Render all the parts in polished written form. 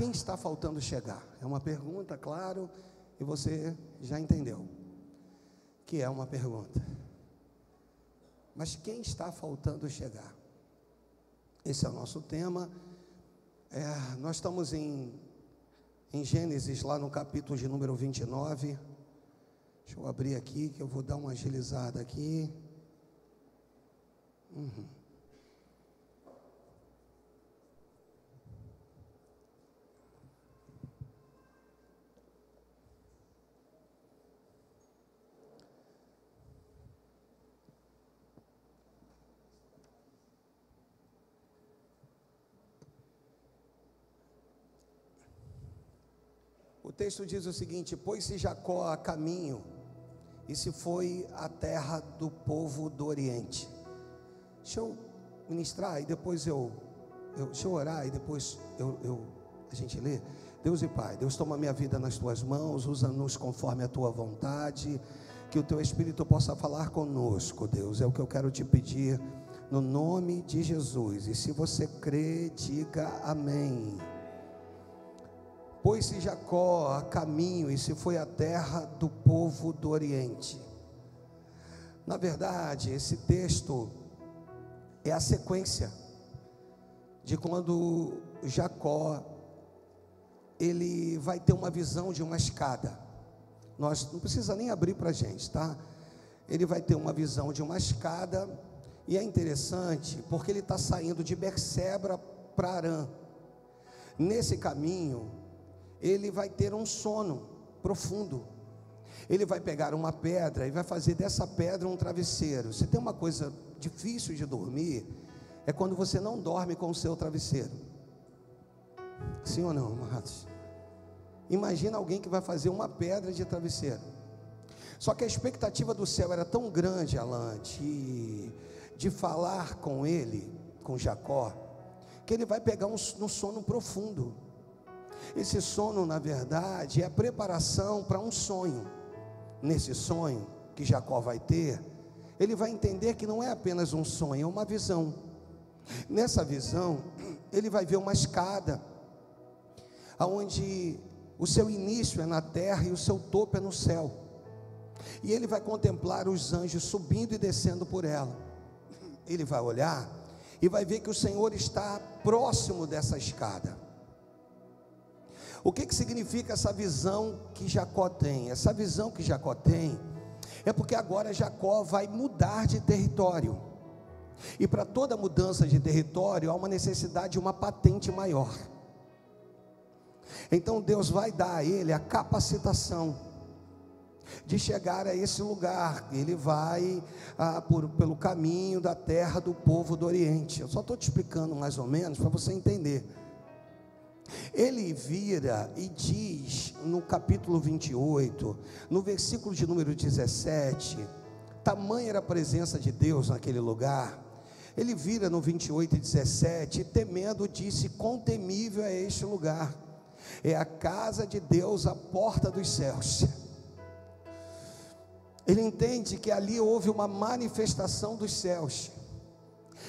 quem está faltando chegar? É uma pergunta, claro, e você já entendeu que é uma pergunta. Mas quem está faltando chegar? Esse é o nosso tema. Nós estamos em Gênesis, lá no capítulo de número 29. Deixa eu abrir aqui, que eu vou dar uma agilizada aqui. O texto diz o seguinte: pôs-se Jacó a caminho e se foi à terra do povo do Oriente. Deixa eu ministrar e depois deixa eu orar e depois a gente lê. Deus e Pai, Deus, toma minha vida nas tuas mãos, usa-nos conforme a tua vontade, que o teu Espírito possa falar conosco, Deus, é o que eu quero te pedir, no nome de Jesus. E se você crê, diga amém. Pôs-se Jacó a caminho e se foi à terra do povo do Oriente. Na verdade, esse texto é a sequência de quando Jacó, ele vai ter uma visão de uma escada. Nós não precisa nem abrir para a gente, tá? Ele vai ter uma visão de uma escada, e é interessante porque ele está saindo de Berseba para Harã. Nesse caminho ele vai ter um sono profundo. Ele vai pegar uma pedra e vai fazer dessa pedra um travesseiro. Se tem uma coisa difícil de dormir, é quando você não dorme com o seu travesseiro. Sim ou não, amados? Imagina alguém que vai fazer uma pedra de travesseiro. Só que a expectativa do céu era tão grande, Alain, de falar com ele, com Jacó, que ele vai pegar um sono profundo. Esse sono, na verdade, é a preparação para um sonho. Nesse sonho que Jacó vai ter, ele vai entender que não é apenas um sonho, é uma visão. Nessa visão, ele vai ver uma escada, onde o seu início é na terra e o seu topo é no céu. E ele vai contemplar os anjos subindo e descendo por ela. Ele vai olhar e vai ver que o Senhor está próximo dessa escada. O que significa essa visão que Jacó tem? Essa visão que Jacó tem é porque agora Jacó vai mudar de território. E para toda mudança de território há uma necessidade de uma patente maior. Então Deus vai dar a ele a capacitação de chegar a esse lugar. Ele vai pelo caminho da terra do povo do Oriente. Eu só estou te explicando mais ou menos para você entender. Ele vira e diz no capítulo 28, no versículo de número 17, tamanha era a presença de Deus naquele lugar. Ele vira no 28 e 17, temendo, disse: quão temível é este lugar, é a casa de Deus, a porta dos céus. Ele entende que ali houve uma manifestação dos céus.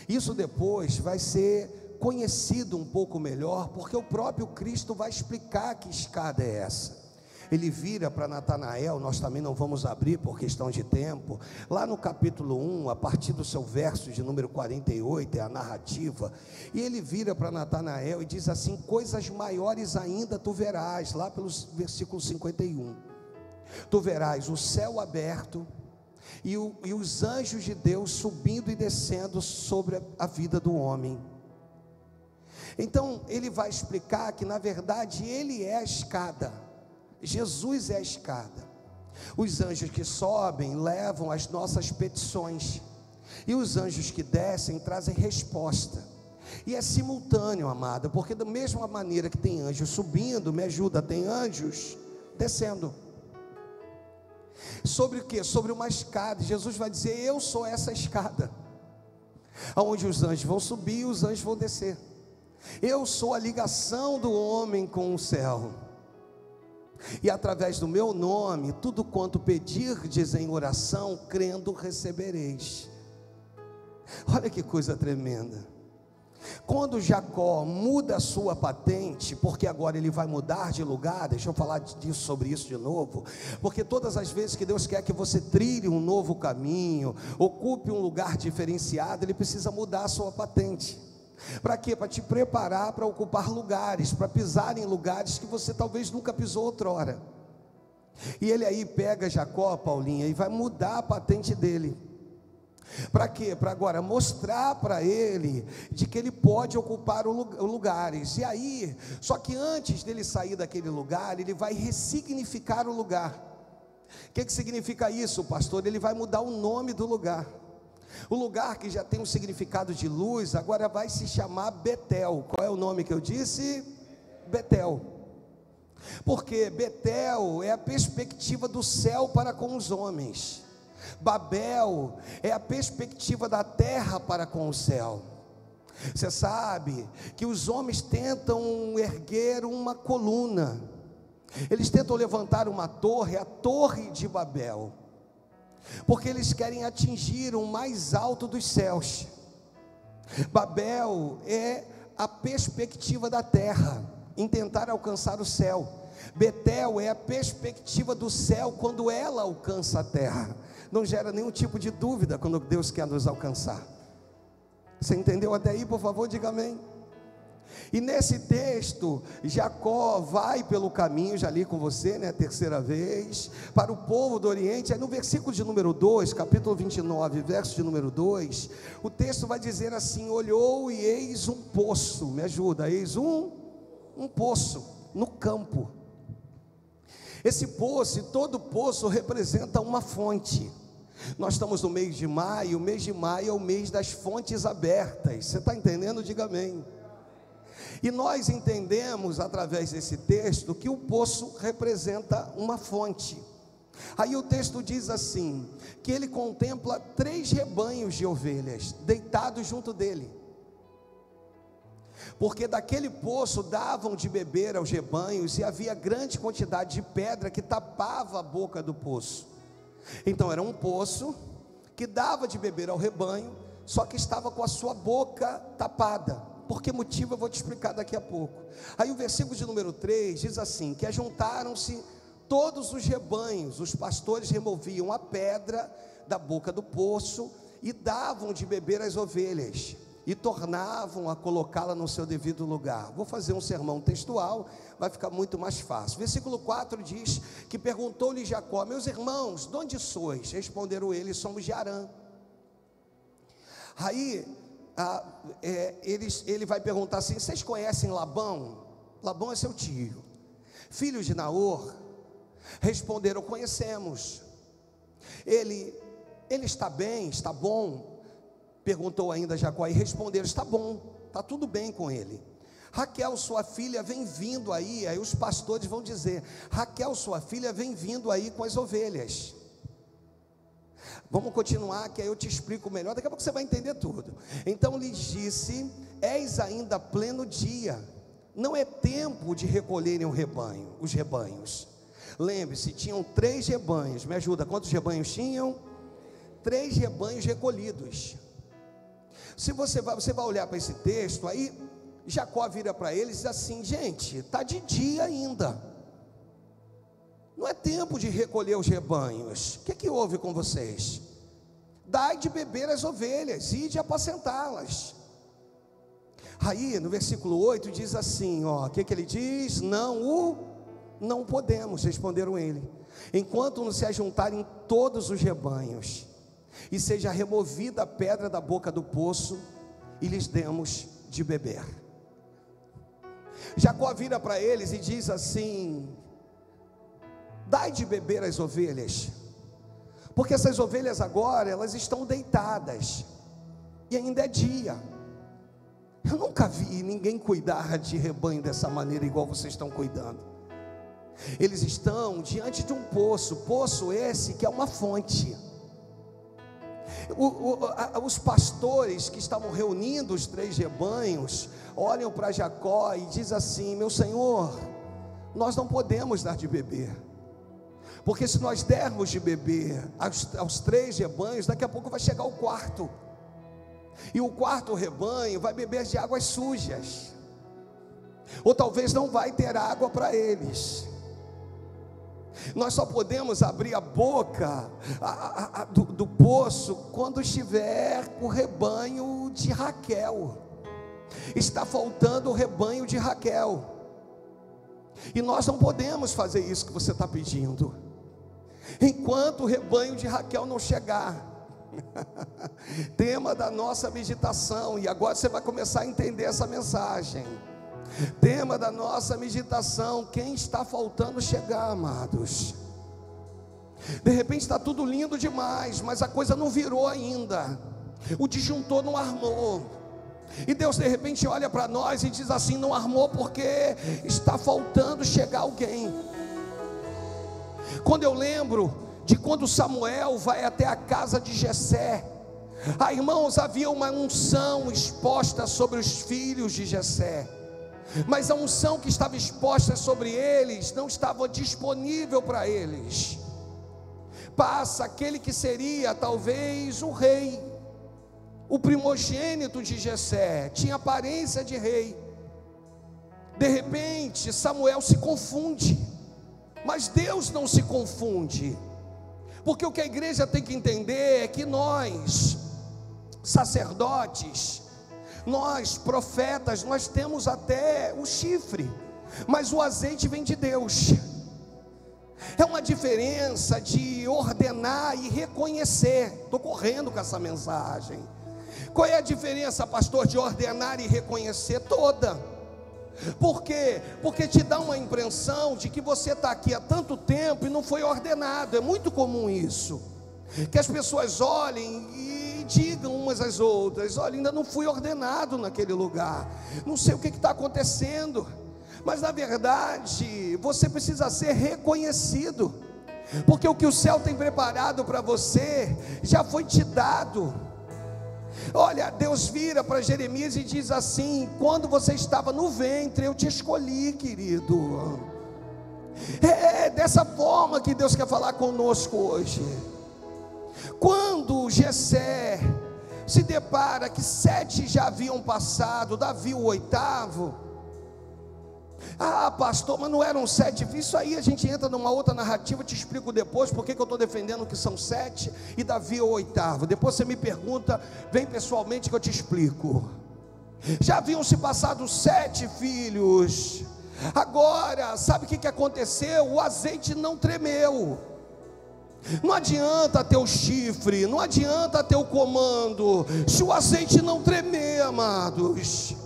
Isso depois vai ser conhecido um pouco melhor, porque o próprio Cristo vai explicar que escada é essa. Ele vira para Natanael, nós também não vamos abrir por questão de tempo, lá no capítulo 1, a partir do seu verso de número 48, é a narrativa, e ele vira para Natanael e diz assim: coisas maiores ainda tu verás, lá pelos versículos 51, tu verás o céu aberto, e os anjos de Deus subindo e descendo sobre a vida do homem. Então ele vai explicar que na verdade ele é a escada, Jesus é a escada. Os anjos que sobem levam as nossas petições, e os anjos que descem trazem resposta. E é simultâneo, amada, porque da mesma maneira que tem anjos subindo, me ajuda, tem anjos descendo. Sobre o que? Sobre uma escada. Jesus vai dizer: eu sou essa escada, aonde os anjos vão subir e os anjos vão descer. Eu sou a ligação do homem com o céu, e através do meu nome, tudo quanto pedirdes em oração, crendo, recebereis. Olha que coisa tremenda. Quando Jacó muda a sua patente, porque agora ele vai mudar de lugar, deixa eu falar sobre isso de novo, porque todas as vezes que Deus quer que você trilhe um novo caminho, ocupe um lugar diferenciado, Ele precisa mudar a sua patente. Para quê? Para te preparar para ocupar lugares, para pisar em lugares que você talvez nunca pisou outrora. E ele aí pega Jacó, Paulinha, e vai mudar a patente dele. Para quê? Para agora mostrar para ele de que ele pode ocupar lugares. E aí, só que antes dele sair daquele lugar, ele vai ressignificar o lugar. O que significa isso, pastor? Ele vai mudar o nome do lugar. O lugar que já tem um significado de luz, agora vai se chamar Betel. Qual é o nome que eu disse? Betel. Porque Betel é a perspectiva do céu para com os homens. Babel é a perspectiva da terra para com o céu. Você sabe que os homens tentam erguer uma coluna, eles tentam levantar uma torre, a Torre de Babel, porque eles querem atingir o mais alto dos céus. Babel é a perspectiva da terra em tentar alcançar o céu. Betel é a perspectiva do céu quando ela alcança a terra. Não gera nenhum tipo de dúvida quando Deus quer nos alcançar. Você entendeu até aí? Por favor, diga amém. E nesse texto, Jacó vai pelo caminho, já li com você, né, a terceira vez, para o povo do Oriente. Aí no versículo de número 2, capítulo 29, verso de número 2, o texto vai dizer assim: olhou e eis um poço, me ajuda, eis um poço no campo. Esse poço, e todo poço representa uma fonte. Nós estamos no mês de maio, o mês de maio é o mês das fontes abertas. Você está entendendo? Diga amém. E nós entendemos através desse texto que o poço representa uma fonte. Aí o texto diz assim, que ele contempla 3 rebanhos de ovelhas deitados junto dele, porque daquele poço davam de beber aos rebanhos, e havia grande quantidade de pedra que tapava a boca do poço. Então era um poço que dava de beber ao rebanho, só que estava com a sua boca tapada. Por que motivo eu vou te explicar daqui a pouco. Aí o versículo de número 3 diz assim, que ajuntaram-se todos os rebanhos, os pastores removiam a pedra da boca do poço e davam de beber às ovelhas, e tornavam a colocá-la no seu devido lugar. Vou fazer um sermão textual, vai ficar muito mais fácil. Versículo 4 diz que perguntou-lhe Jacó: meus irmãos, de onde sois? Responderam eles: somos de Harã. Aí ele vai perguntar assim: vocês conhecem Labão? Labão é seu tio, filho de Naor. Responderam: conhecemos. Ele está bem, está bom? Perguntou ainda Jacó, e responderam: está bom, está tudo bem com ele. Raquel, sua filha, vem vindo aí. Aí os pastores vão dizer: Raquel, sua filha, vem vindo aí com as ovelhas. Vamos continuar, que aí eu te explico melhor, daqui a pouco você vai entender tudo. Então lhes disse: és ainda pleno dia, não é tempo de recolherem os rebanhos. Lembre-se, tinham 3 rebanhos, me ajuda, quantos rebanhos tinham? 3 rebanhos recolhidos. Se você vai olhar para esse texto, aí Jacó vira para eles e diz assim: gente, está de dia ainda, não é tempo de recolher os rebanhos. O que houve com vocês? Dai de beber as ovelhas e de apacentá-las. Aí no versículo 8 diz assim, o que ele diz? Não podemos, responderam ele, enquanto não se ajuntarem todos os rebanhos, e seja removida a pedra da boca do poço, e lhes demos de beber. Jacó vira para eles e diz assim: dai de beber as ovelhas, porque essas ovelhas agora, elas estão deitadas, e ainda é dia. Eu nunca vi ninguém cuidar de rebanho dessa maneira, igual vocês estão cuidando. Eles estão diante de um poço esse que é uma fonte. Os pastores que estavam reunindo os 3 rebanhos olham para Jacó e diz assim: meu senhor, nós não podemos dar de beber, porque se nós dermos de beber aos 3 rebanhos, daqui a pouco vai chegar o 4, E o quarto rebanho vai beber de águas sujas, ou talvez não vai ter água para eles. Nós só podemos abrir a boca do poço quando estiver o rebanho de Raquel. Está faltando o rebanho de Raquel, e nós não podemos fazer isso que você está pedindo enquanto o rebanho de Raquel não chegar. Tema da nossa meditação, e agora você vai começar a entender essa mensagem. Tema da nossa meditação: quem está faltando chegar, amados? De repente está tudo lindo demais, mas a coisa não virou ainda, o disjuntor não armou, e Deus de repente olha para nós e diz assim: não armou porque está faltando chegar alguém. Quando eu lembro de quando Samuel vai até a casa de Jessé, irmãos, havia uma unção exposta sobre os filhos de Jessé, mas a unção que estava exposta sobre eles não estava disponível para eles. Passa aquele que seria talvez o rei, o primogênito de Jessé, tinha aparência de rei. De repente Samuel se confunde, mas Deus não se confunde, porque o que a igreja tem que entender é que nós, sacerdotes, nós profetas, nós temos até o chifre, mas o azeite vem de Deus. É uma diferença de ordenar e reconhecer. Estou correndo com essa mensagem. Qual é a diferença, pastor, de ordenar e reconhecer? Toda. Por quê? Porque te dá uma impressão de que você está aqui há tanto tempo e não foi ordenado. É muito comum isso, que as pessoas olhem e digam umas às outras: olha, ainda não fui ordenado naquele lugar, não sei o que está acontecendo. Mas na verdade você precisa ser reconhecido, porque o que o céu tem preparado para você já foi te dado. Olha, Deus vira para Jeremias e diz assim: quando você estava no ventre eu te escolhi, querido. É dessa forma que Deus quer falar conosco hoje. Quando Jessé se depara que 7 já haviam passado, Davi o 8º. Pastor, mas não eram 7. Isso aí a gente entra numa outra narrativa, te explico depois porque que eu estou defendendo que são 7 e Davi é o 8º. Depois você me pergunta, vem pessoalmente que eu te explico. Já haviam se passado 7 filhos. Agora, sabe o que aconteceu? O azeite não tremeu. Não adianta ter o chifre, não adianta ter o comando, se o azeite não tremer, amados.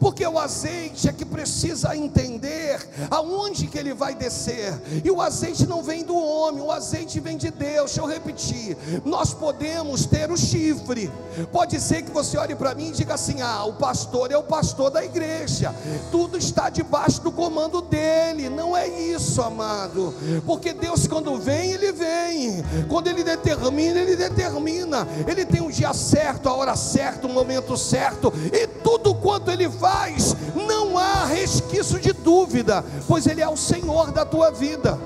Porque o azeite é que precisa entender aonde que ele vai descer. E o azeite não vem do homem, o azeite vem de Deus. Deixa eu repetir: nós podemos ter o chifre. Pode ser que você olhe para mim e diga assim: o pastor é o pastor da igreja, tudo está debaixo do comando dele. Não é isso, amado. Porque Deus, quando vem, ele vem. Quando ele determina, ele determina. Ele tem um dia certo, a hora certa, o momento certo. E tudo quanto ele faz, não há resquício de dúvida, pois ele é o Senhor da tua vida.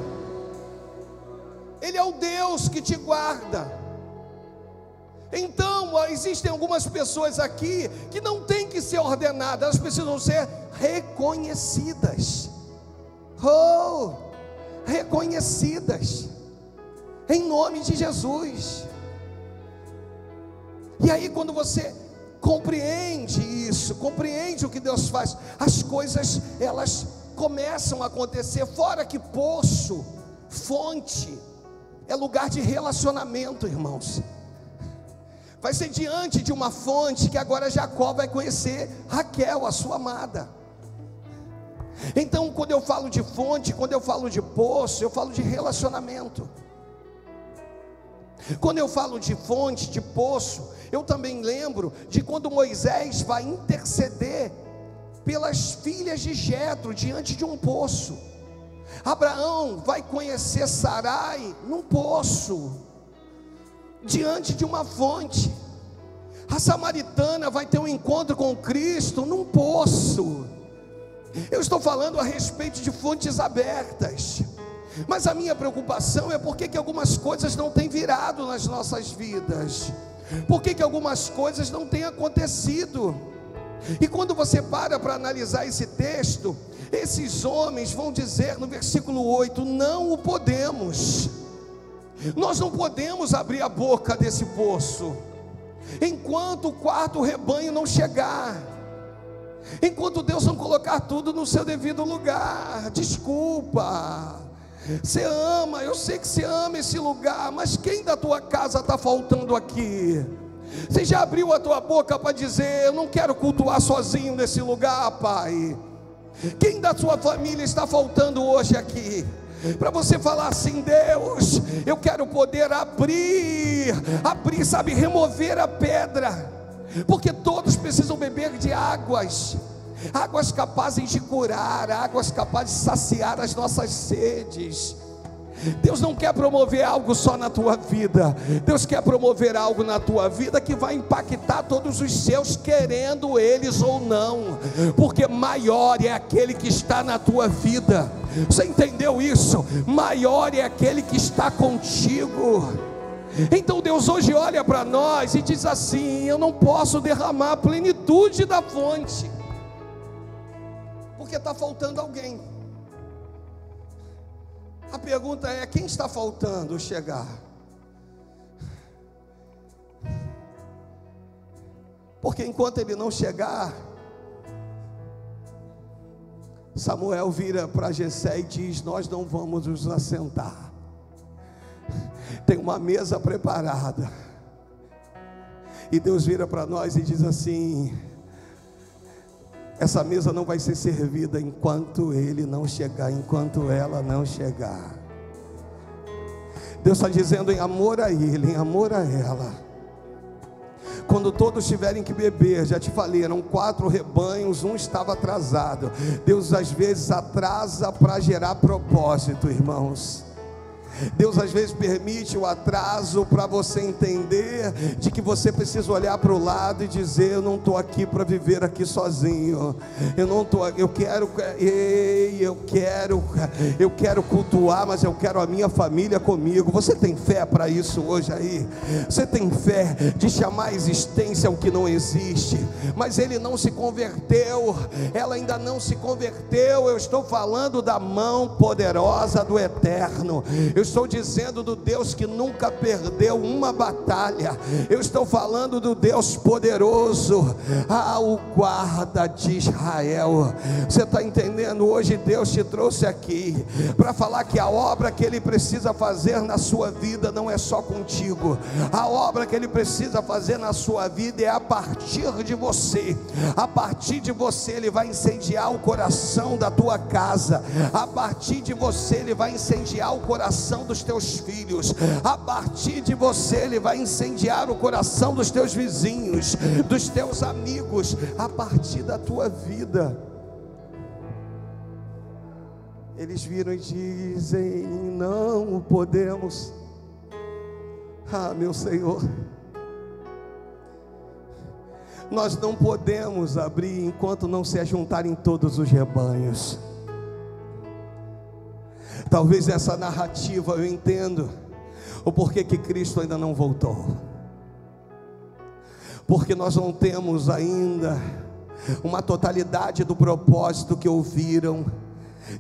Ele é o Deus que te guarda. Então, existem algumas pessoas aqui que não têm que ser ordenadas, elas precisam ser reconhecidas. Reconhecidas em nome de Jesus. E aí, quando você compreende isso, compreende o que Deus faz, as coisas elas começam a acontecer. Fora que poço, fonte, é lugar de relacionamento, irmãos. Vai ser diante de uma fonte que agora Jacó vai conhecer Raquel, a sua amada. Então, quando eu falo de fonte, quando eu falo de poço, eu falo de relacionamento. Quando eu falo de fonte, de poço, eu também lembro de quando Moisés vai interceder pelas filhas de Jetro diante de um poço. Abraão vai conhecer Sarai num poço, diante de uma fonte. A samaritana vai ter um encontro com Cristo num poço. Eu estou falando a respeito de fontes abertas. Mas a minha preocupação é porque que algumas coisas não têm virado nas nossas vidas. Por que algumas coisas não têm acontecido? E quando você para analisar esse texto, esses homens vão dizer no versículo 8: não o podemos. Nós não podemos abrir a boca desse poço enquanto o quarto rebanho não chegar, enquanto Deus não colocar tudo no seu devido lugar. Desculpa, você ama, eu sei que você ama esse lugar, mas quem da tua casa está faltando aqui? Você já abriu a tua boca para dizer: eu não quero cultuar sozinho nesse lugar, Pai? Quem da sua família está faltando hoje aqui? Para você falar assim: Deus, eu quero poder abrir, sabe, remover a pedra, porque todos precisam beber de águas capazes de curar, águas capazes de saciar as nossas sedes. Deus não quer promover algo só na tua vida, Deus quer promover algo na tua vida que vai impactar todos os seus, querendo eles ou não, porque maior é aquele que está na tua vida. Você entendeu isso? Maior é aquele que está contigo. Então Deus hoje olha para nós e diz assim: eu não posso derramar a plenitude da fonte, porque está faltando alguém. A pergunta é: quem está faltando chegar? Porque enquanto ele não chegar, Samuel vira para Jessé e diz: nós não vamos nos assentar. Tem uma mesa preparada. E Deus vira para nós e diz assim: essa mesa não vai ser servida enquanto ele não chegar, enquanto ela não chegar. Deus está dizendo em amor a ele, em amor a ela. Quando todos tiverem que beber, já te falei, eram 4 rebanhos, um estava atrasado. Deus às vezes atrasa para gerar propósito, irmãos. Deus às vezes permite o atraso para você entender de que você precisa olhar para o lado e dizer: eu não estou aqui para viver aqui sozinho. Eu quero cultuar, mas eu quero a minha família comigo. Você tem fé para isso hoje aí? Você tem fé de chamar a existência o que não existe? Mas ele não se converteu, ela ainda não se converteu. Eu estou falando da mão poderosa do Eterno. Eu estou dizendo do Deus que nunca perdeu uma batalha. Eu estou falando do Deus poderoso, o guarda de Israel. Você está entendendo? Hoje Deus te trouxe aqui para falar que a obra que Ele precisa fazer na sua vida não é só contigo. A obra que Ele precisa fazer na sua vida é a partir de você. A partir de você Ele vai incendiar o coração da tua casa. A partir de você Ele vai incendiar o coração dos teus filhos. A partir de você Ele vai incendiar o coração dos teus vizinhos, dos teus amigos, a partir da tua vida. Eles viram e dizem: não podemos. Meu Senhor, nós não podemos abrir enquanto não se ajuntarem todos os rebanhos. Talvez essa narrativa eu entendo o porquê que Cristo ainda não voltou. Porque nós não temos ainda uma totalidade do propósito que ouviram,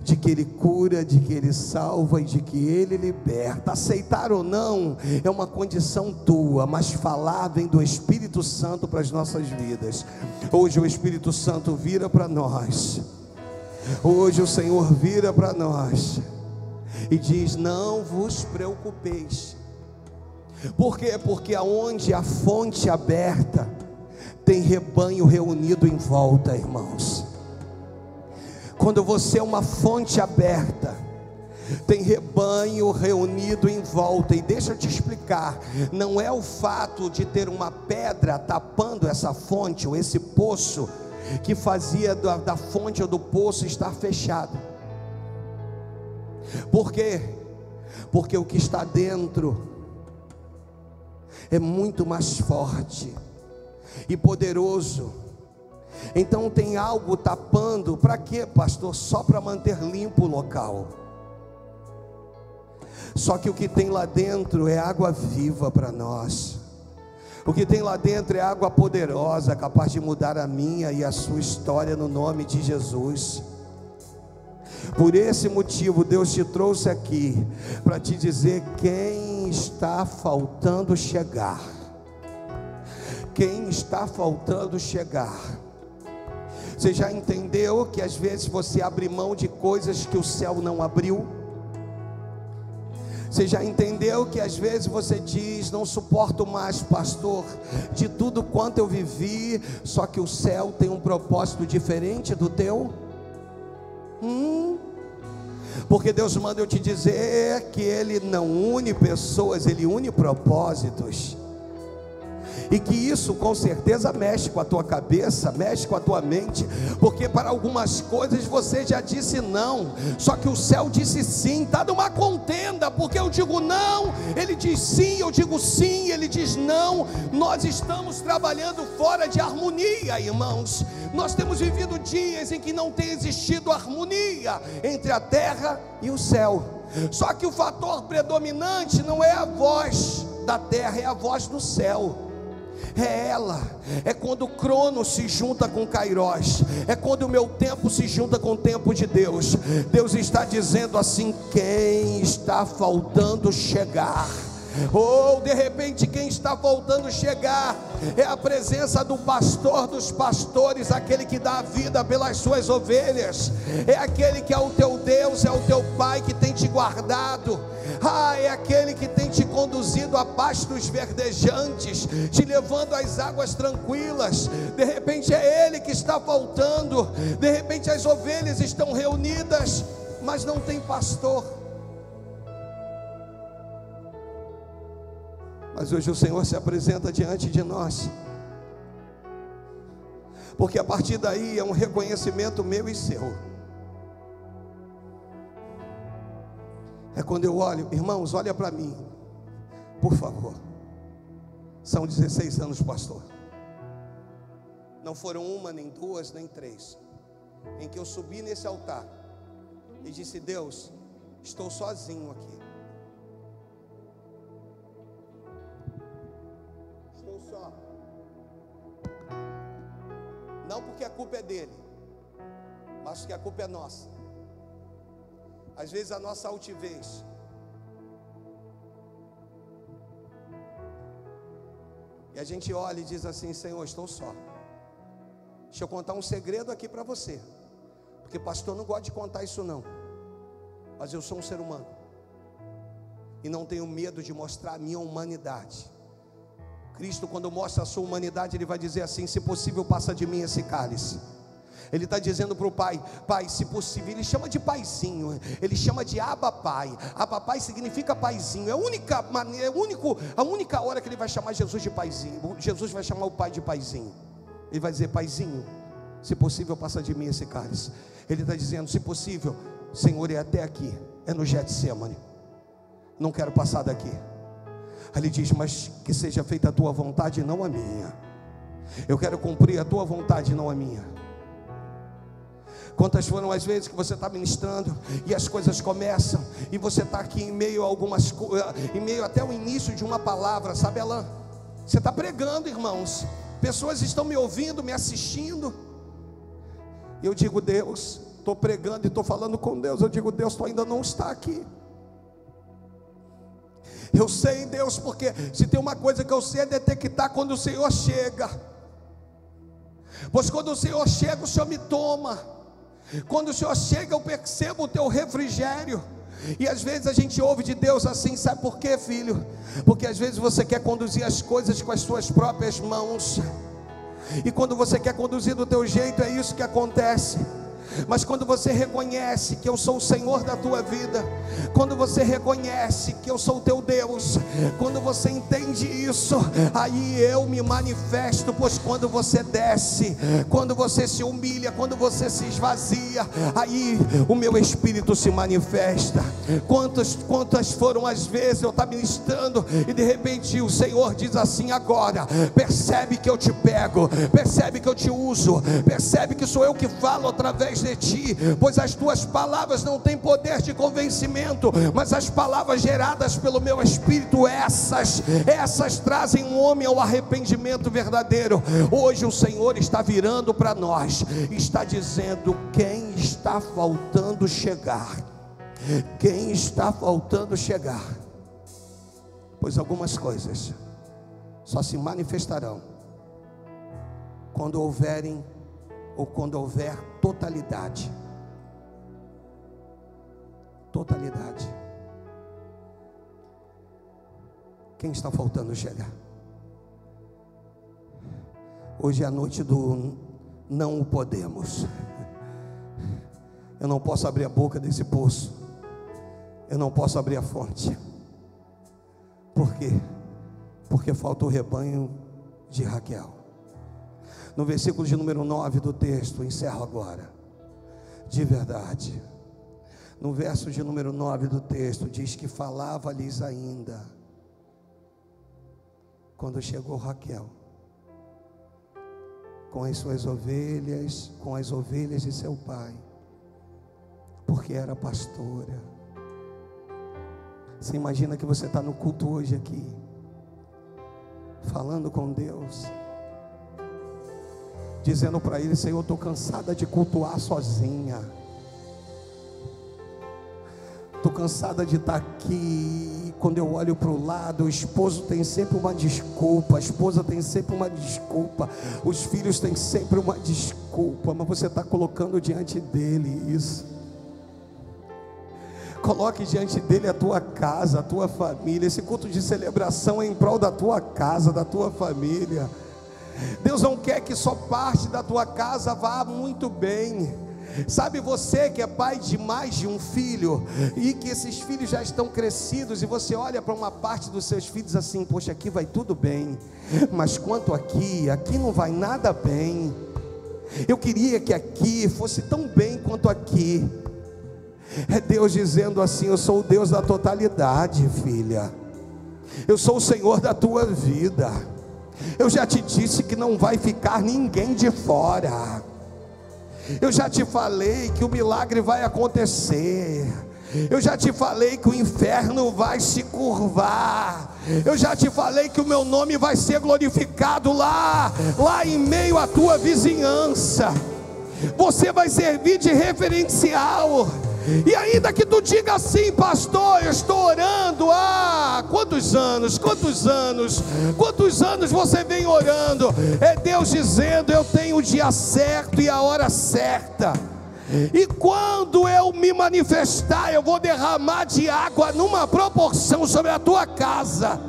de que Ele cura, de que Ele salva e de que Ele liberta. Aceitar ou não é uma condição tua, mas falar vem do Espírito Santo para as nossas vidas. Hoje o Espírito Santo vira para nós. Hoje o Senhor vira para nós e diz: não vos preocupeis. Por quê? Porque aonde a fonte aberta, tem rebanho reunido em volta, irmãos. Quando você é uma fonte aberta, tem rebanho reunido em volta. E deixa eu te explicar, não é o fato de ter uma pedra tapando essa fonte ou esse poço que fazia da fonte ou do poço estar fechado. Por quê? Porque o que está dentro é muito mais forte e poderoso. Então tem algo tapando. Para quê, pastor? Só para manter limpo o local. Só que o que tem lá dentro é água viva para nós. O que tem lá dentro é água poderosa, capaz de mudar a minha e a sua história no nome de Jesus. Por esse motivo Deus te trouxe aqui para te dizer quem está faltando chegar. Quem está faltando chegar. Você já entendeu que às vezes você abre mão de coisas que o céu não abriu? Você já entendeu que às vezes você diz: não suporto mais, pastor, de tudo quanto eu vivi, só que o céu tem um propósito diferente do teu? Porque Deus manda eu te dizer que Ele não une pessoas, Ele une propósitos. E que isso com certeza mexe com a tua cabeça, mexe com a tua mente, porque para algumas coisas você já disse não, só que o céu disse sim. Está numa contenda, porque eu digo não, ele diz sim, eu digo sim, ele diz não. Nós estamos trabalhando fora de harmonia, irmãos. Nós temos vivido dias em que não tem existido harmonia entre a terra e o céu. Só que o fator predominante não é a voz da terra, é a voz do céu. É ela, é quando o crono se junta com Kairos, é quando o meu tempo se junta com o tempo de Deus. Deus está dizendo assim: quem está faltando chegar? Ou de repente quem está faltando chegar é a presença do pastor dos pastores, aquele que dá a vida pelas suas ovelhas, é aquele que é o teu Deus, é o teu Pai que tem te guardado, é aquele que tem te conduzido a pastos verdejantes, te levando às águas tranquilas. De repente é Ele que está faltando. De repente as ovelhas estão reunidas, mas não tem pastor. Mas hoje o Senhor se apresenta diante de nós, porque a partir daí é um reconhecimento meu e seu. É quando eu olho, irmãos, olha para mim, por favor. São 16 anos, pastor. Não foram uma, nem duas, nem três, em que eu subi nesse altar e disse: Deus, estou sozinho aqui. Só. Não porque a culpa é dele, mas porque a culpa é nossa. Às vezes a nossa altivez e a gente olha e diz assim: Senhor, estou só. Deixa eu contar um segredo aqui para você, porque pastor não gosta de contar isso não, mas eu sou um ser humano e não tenho medo de mostrar a minha humanidade. Cristo, quando mostra a sua humanidade, Ele vai dizer assim: se possível, passa de mim esse cálice. Ele está dizendo para o Pai: Pai, se possível. Ele chama de paizinho, Ele chama de Abba Pai. Abba Pai significa paizinho. É a única hora que Ele vai chamar Jesus de paizinho. Jesus vai chamar o Pai de paizinho. Ele vai dizer: paizinho, se possível, passa de mim esse cálice. Ele está dizendo: se possível, Senhor, é até aqui, é no Getsemane, não quero passar daqui. Aí Ele diz: mas que seja feita a tua vontade e não a minha. Eu quero cumprir a tua vontade e não a minha. Quantas foram as vezes que você está ministrando e as coisas começam, e você está aqui em meio a algumas coisas, em meio até o início de uma palavra, sabe, Alain? Você está pregando, irmãos, pessoas estão me ouvindo, me assistindo, e eu digo: Deus, estou pregando e estou falando com Deus. Eu digo: Deus, tu ainda não está aqui. Eu sei, Deus, porque se tem uma coisa que eu sei é detectar quando o Senhor chega. Pois quando o Senhor chega, o Senhor me toma. Quando o Senhor chega, eu percebo o teu refrigério. E às vezes a gente ouve de Deus assim, sabe por quê, filho? Porque às vezes você quer conduzir as coisas com as suas próprias mãos, e quando você quer conduzir do teu jeito, é isso que acontece. Mas quando você reconhece que eu sou o Senhor da tua vida, quando você reconhece que eu sou o teu Deus, quando você entende isso, aí eu me manifesto. Pois quando você desce, quando você se humilha, quando você se esvazia, aí o meu Espírito se manifesta. Quantas foram as vezes eu estava ministrando e de repente o Senhor diz assim: agora, percebe que eu te pego, percebe que eu te uso, percebe que sou eu que falo através mais de ti, pois as tuas palavras não têm poder de convencimento, mas as palavras geradas pelo meu Espírito, essas trazem um homem ao arrependimento verdadeiro. Hoje o Senhor está virando para nós, está dizendo: quem está faltando chegar? Quem está faltando chegar? Pois algumas coisas só se manifestarão quando houver totalidade. Totalidade. Quem está faltando chegar? Hoje é a noite do não o podemos. Eu não posso abrir a boca desse poço, eu não posso abrir a fonte. Por quê? Porque falta o rebanho de Raquel. No versículo de número 9 do texto, encerro agora. De verdade, no verso de número 9 do texto, diz que falava-lhes ainda, quando chegou Raquel, com as suas ovelhas, com as ovelhas de seu pai, porque era pastora. Você imagina que você está no culto hoje aqui, falando com Deus, dizendo para Ele: Senhor, eu estou cansada de cultuar sozinha, estou cansada de estar aqui. Quando eu olho para o lado, o esposo tem sempre uma desculpa, a esposa tem sempre uma desculpa, os filhos têm sempre uma desculpa, mas você está colocando diante dele isso. Coloque diante dele a tua casa, a tua família. Esse culto de celebração é em prol da tua casa, da tua família. Deus não quer que só parte da tua casa vá muito bem. Sabe, você que é pai de mais de um filho, e que esses filhos já estão crescidos, e você olha para uma parte dos seus filhos assim: poxa, aqui vai tudo bem, mas quanto aqui não vai nada bem. Eu queria que aqui fosse tão bem quanto aqui. É Deus dizendo assim: eu sou o Deus da totalidade, filha. Eu sou o Senhor da tua vida. Eu já te disse que não vai ficar ninguém de fora. Eu já te falei que o milagre vai acontecer. Eu já te falei que o inferno vai se curvar. Eu já te falei que o meu nome vai ser glorificado lá em meio à tua vizinhança. Você vai servir de referencial. E ainda que tu diga assim: pastor, eu estou orando há quantos anos você vem orando? É Deus dizendo: eu tenho o dia certo e a hora certa, e quando eu me manifestar, eu vou derramar de água numa proporção sobre a tua casa,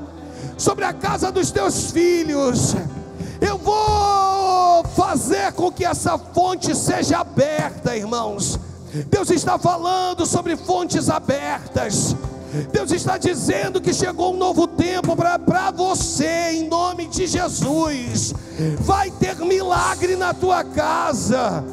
sobre a casa dos teus filhos. Eu vou fazer com que essa fonte seja aberta, irmãos. Deus está falando sobre fontes abertas. Deus está dizendo que chegou um novo tempo para você, em nome de Jesus. Vai ter milagre na tua casa,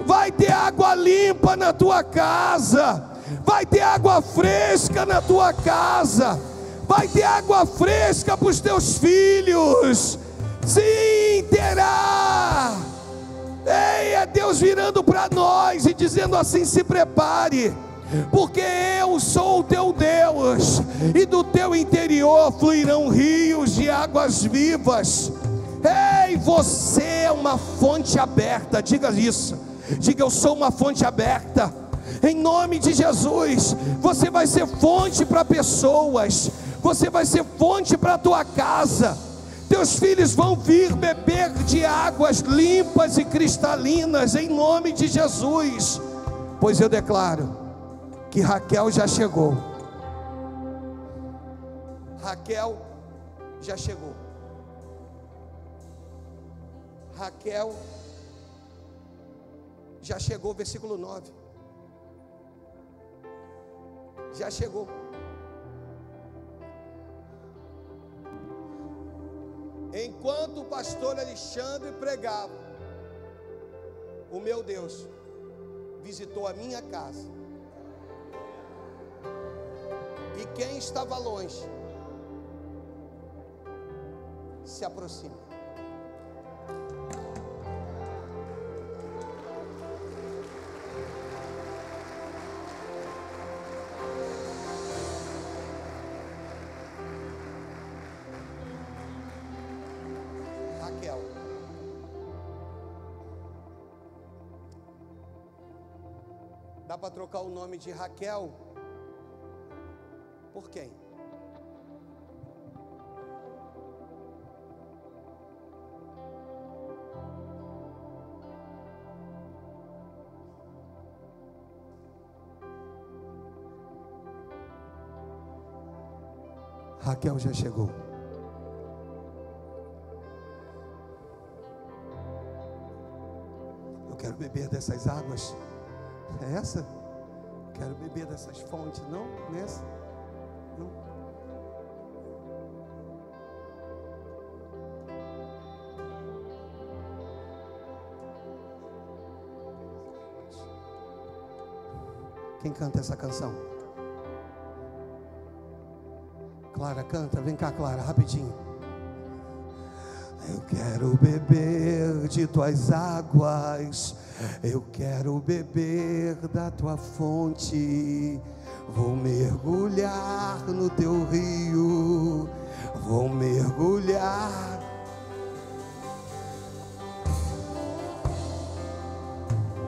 vai ter água limpa na tua casa, vai ter água fresca na tua casa, vai ter água fresca para os teus filhos. Sim, terá. Ei, é Deus virando para nós e dizendo assim: se prepare, porque eu sou o teu Deus, e do teu interior fluirão rios de águas vivas. Ei, você é uma fonte aberta. Diga isso, diga: eu sou uma fonte aberta. Em nome de Jesus, você vai ser fonte para pessoas, você vai ser fonte para a tua casa. Teus filhos vão vir beber de águas limpas e cristalinas, em nome de Jesus. Pois eu declaro que Raquel já chegou. Raquel já chegou. Raquel já chegou, versículo 9. Já chegou. Enquanto o pastor Alexandre pregava, o meu Deus visitou a minha casa. E quem estava longe se aproxima. Dá para trocar o nome de Raquel por quem? Raquel já chegou. Eu quero beber dessas águas. É essa? Quero beber dessas fontes. Não? Nessa? Não. Quem canta essa canção? Clara, canta. Vem cá, Clara, rapidinho. Eu quero beber de tuas águas, eu quero beber da tua fonte. Vou mergulhar no teu rio, vou mergulhar.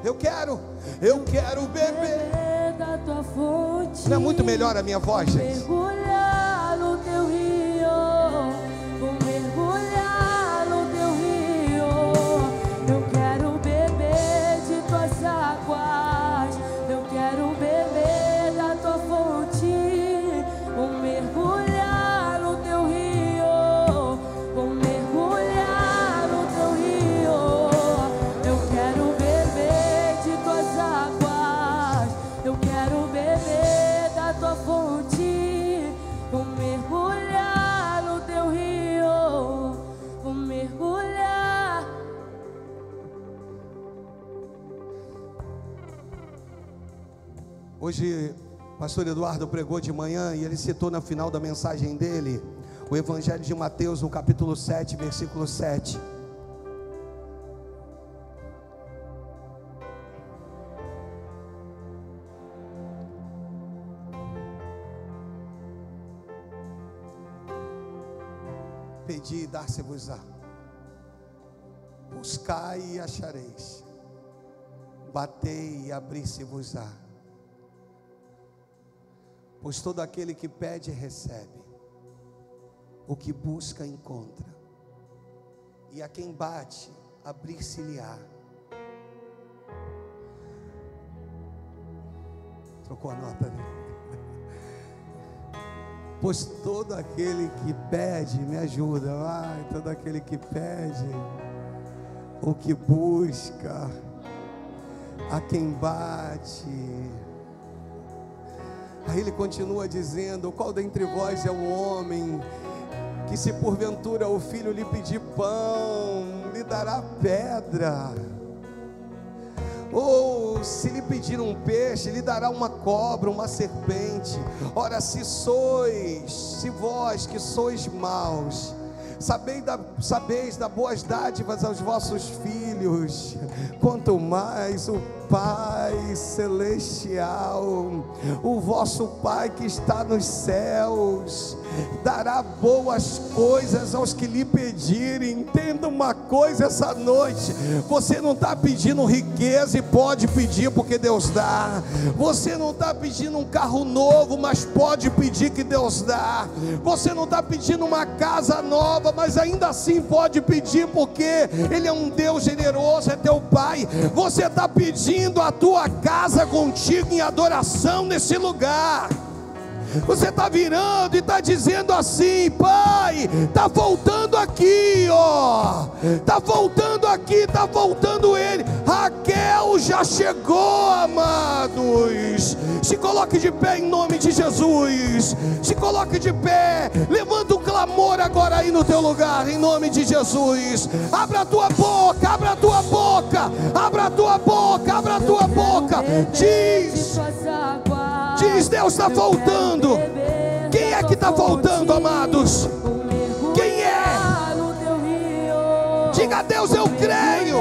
Eu quero beber da tua fonte. Não é muito melhor a minha voz, gente? Mergulhar no teu rio, vou mergulhar no teu rio. Eu quero beber de tuas águas, eu quero beber da tua fonte. Vou mergulhar no teu rio, vou mergulhar no teu rio. Eu quero beber de tuas águas, eu quero beber da tua fonte. Vou mergulhar no teu rio, vou mergulhar. Hoje, o pastor Eduardo pregou de manhã e ele citou no final da mensagem dele o Evangelho de Mateus, no capítulo 7, versículo 7. Pedi e dar-se-vos-á, buscai e achareis, batei e abri-se-vos-á. Pois todo aquele que pede recebe, o que busca encontra, e a quem bate abrir-se-lhe-á. Trocou a nota, né? Pois todo aquele que pede, me ajuda, vai, todo aquele que pede, o que busca, a quem bate. Aí ele continua dizendo: qual dentre vós é o homem que, se porventura o filho lhe pedir pão, lhe dará pedra? Ou se lhe pedir um peixe, lhe dará uma cobra, uma serpente? Ora, se vós que sois maus, sabeis dar boas dádivas aos vossos filhos, quanto mais o Pai Celestial, o vosso Pai que está nos céus, dará boas coisas aos que lhe pedirem. Entenda uma coisa essa noite: você não está pedindo riqueza e pode pedir porque Deus dá. Você não está pedindo um carro novo, mas pode pedir que Deus dá. Você não está pedindo uma casa nova, mas ainda assim pode pedir, porque Ele é um Deus generoso, é teu Pai. Você está pedindo a tua casa contigo em adoração nesse lugar. Você está virando e está dizendo assim: Pai, está voltando aqui, ó, está voltando aqui, está voltando Ele. Raquel já chegou, amados. Se coloque de pé em nome de Jesus. Se coloque de pé, levanta um clamor agora aí no teu lugar, em nome de Jesus. Abra a tua boca, abra a tua boca, abra a tua boca, abra a tua boca. Diz, Deus está voltando. Quem é que está voltando, amados? Quem é? Diga a Deus: eu creio.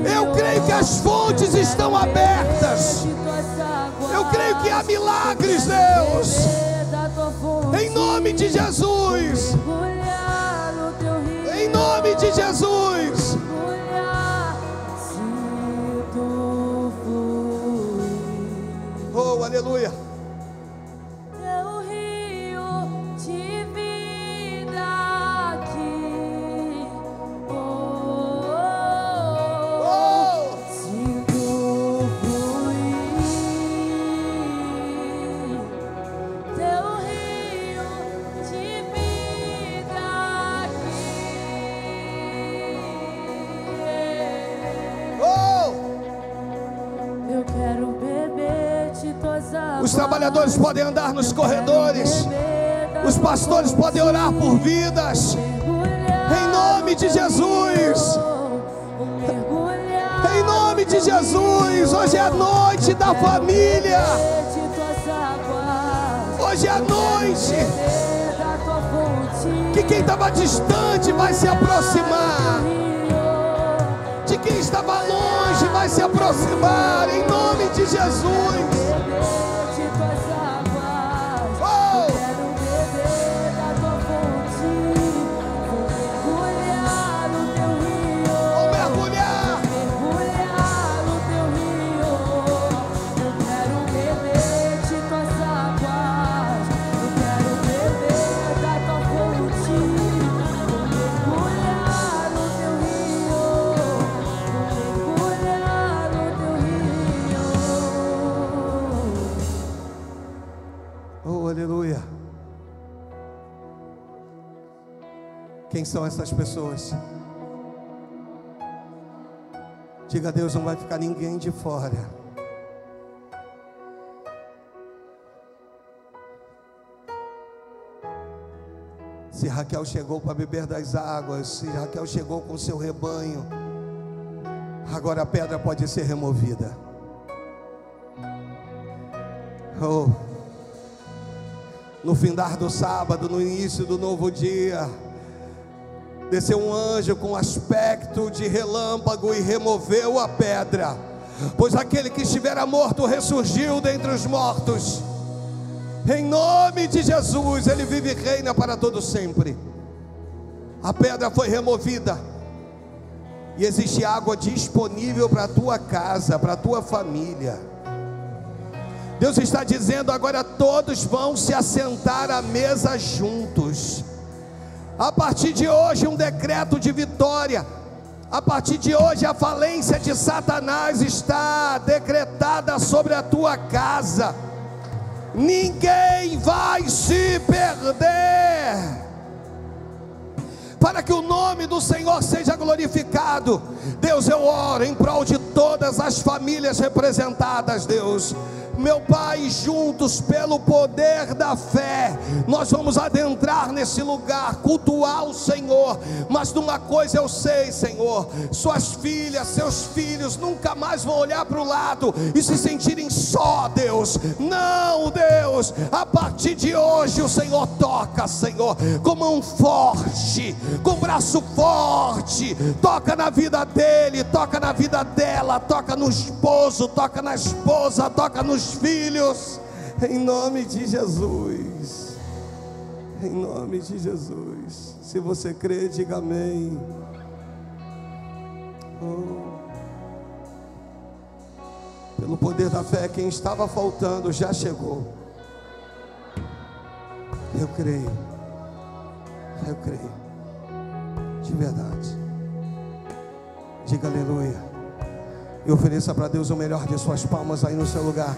Eu creio que as fontes estão abertas. Eu creio que há milagres, Deus. Em nome de Jesus. Em nome de Jesus. Sinto aleluia. Teu rio de vida aqui, sinto fluir. Teu rio de vida aqui. Eu quero beber de tuas águas. Os trabalhadores podem andar nos corredores, os pastores podem orar por vidas, em nome de Jesus. Em nome de Jesus. Hoje é a noite da família. Hoje é a noite que quem estava distante vai se aproximar, de quem estava longe vai se aproximar, em nome de Jesus. Aleluia. Quem são essas pessoas? Diga a Deus, não vai ficar ninguém de fora. Se Raquel chegou para beber das águas, se Raquel chegou com seu rebanho, agora a pedra pode ser removida. Oh. No findar do sábado, no início do novo dia, desceu um anjo com aspecto de relâmpago e removeu a pedra, pois aquele que estivera morto ressurgiu dentre os mortos. Em nome de Jesus, Ele vive e reina para todo sempre. A pedra foi removida e existe água disponível para a tua casa, para a tua família. Deus está dizendo agora: todos vão se assentar à mesa juntos. A partir de hoje, um decreto de vitória. A partir de hoje, a falência de Satanás está decretada sobre a tua casa. Ninguém vai se perder. Para que o nome do Senhor seja glorificado, Deus, eu oro em prol de todas as famílias representadas, Deus. Meu Pai, juntos pelo poder da fé, nós vamos adentrar nesse lugar, cultuar o Senhor. Mas de uma coisa eu sei, Senhor: suas filhas, seus filhos nunca mais vão olhar para o lado e se sentirem só, Deus. Não, Deus, a partir de hoje o Senhor toca, Senhor, com mão forte, com braço forte. Toca na vida dele, toca na vida dela, toca no esposo, toca na esposa, toca nos filhos, em nome de Jesus. Em nome de Jesus. Se você crê, diga amém. Pelo poder da fé, quem estava faltando já chegou. Eu creio. Eu creio. De verdade. Diga aleluia. E ofereça para Deus o melhor de suas palmas aí no seu lugar.